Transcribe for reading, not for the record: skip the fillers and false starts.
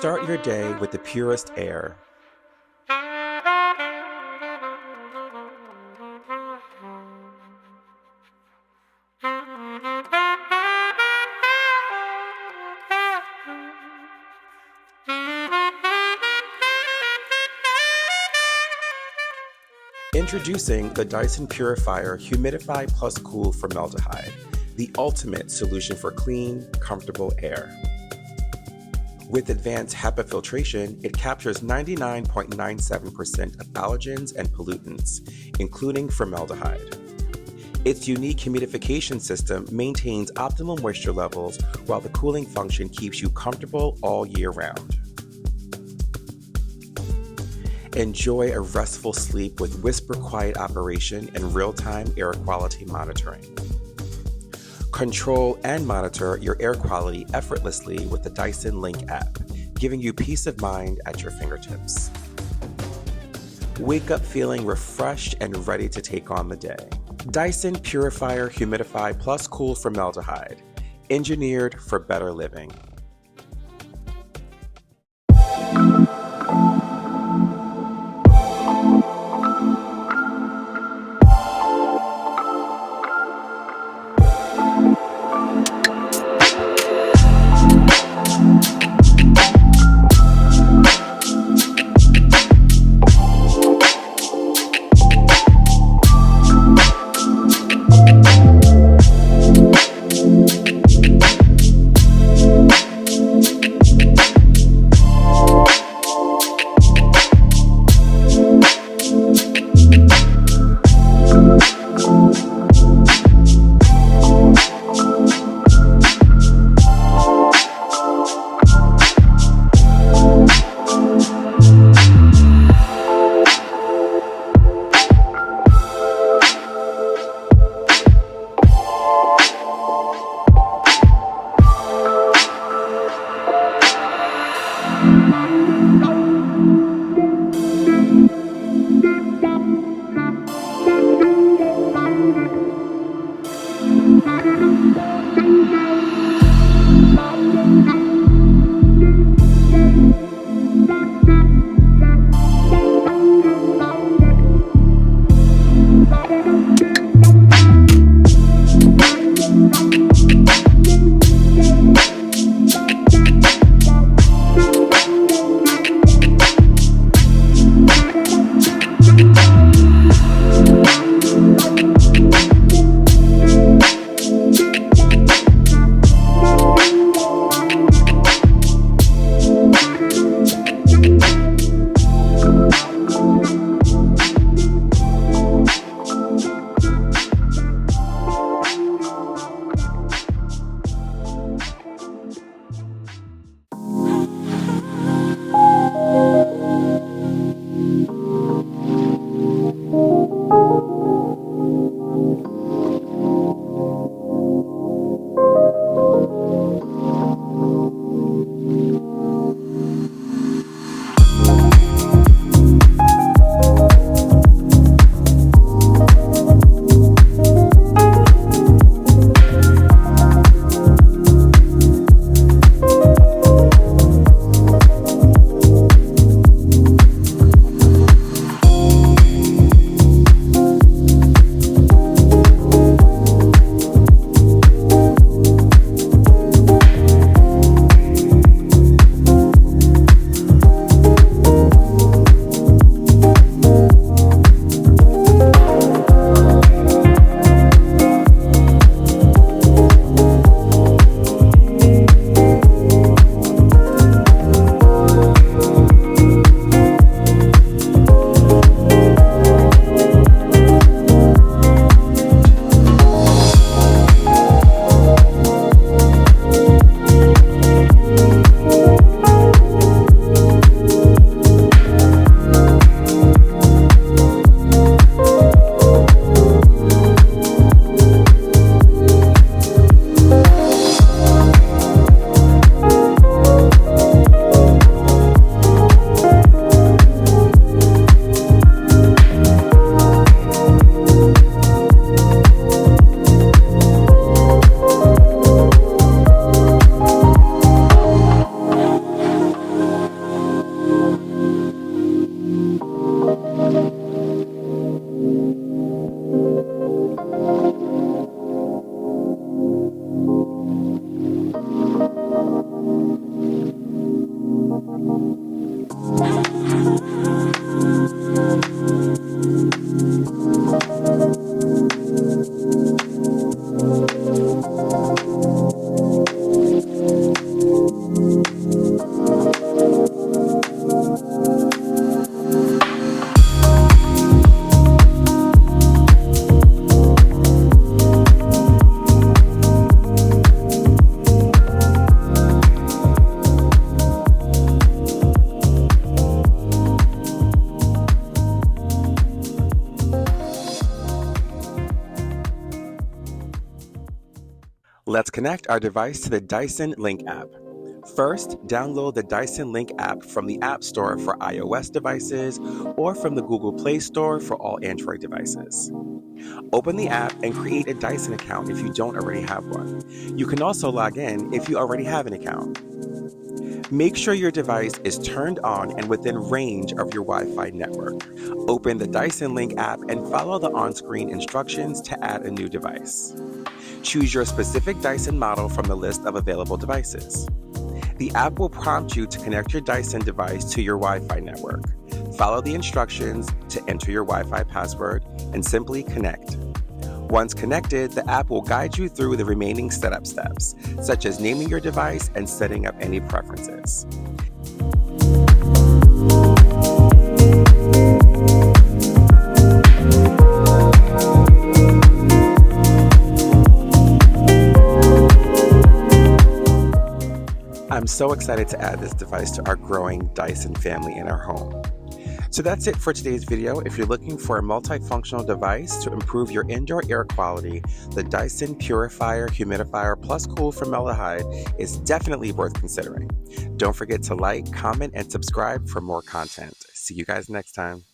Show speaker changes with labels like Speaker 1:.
Speaker 1: Start your day with the purest air. Introducing the Dyson Purifier Humidify+Cool Formeldahyde, the ultimate solution for clean, comfortable air. With advanced HEPA filtration, it captures 99.97% of allergens and pollutants, including formaldehyde. Its unique humidification system maintains optimal moisture levels while the cooling function keeps you comfortable all year round. Enjoy a restful sleep with whisper-quiet operation and real-time air quality monitoring. Control and monitor your air quality effortlessly with the Dyson Link app, giving you peace of mind at your fingertips. Wake up feeling refreshed and ready to take on the day. Dyson Purifier Humidify+Cool Formeldahyde, engineered for better living. connect our device to the Dyson Link app. First, download the Dyson Link app from the App Store for iOS devices or from the Google Play Store for all Android devices. Open the app and create a Dyson account if you don't already have one. You can also log in if you already have an account. Make sure your device is turned on and within range of your Wi-Fi network. Open the Dyson Link app and follow the on-screen instructions to add a new device. Choose your specific Dyson model from the list of available devices. The app will prompt you to connect your Dyson device to your Wi-Fi network. Follow the instructions to enter your Wi-Fi password and simply connect. Once connected, the app will guide you through the remaining setup steps, such as naming your device and setting up any preferences. I'm so excited to add this device to our growing Dyson family in our home. So that's it for today's video. If you're looking for a multifunctional device to improve your indoor air quality, the Dyson Purifier Humidifier+Cool Formeldahyde is definitely worth considering. Don't forget to like, comment, and subscribe for more content. See you guys next time.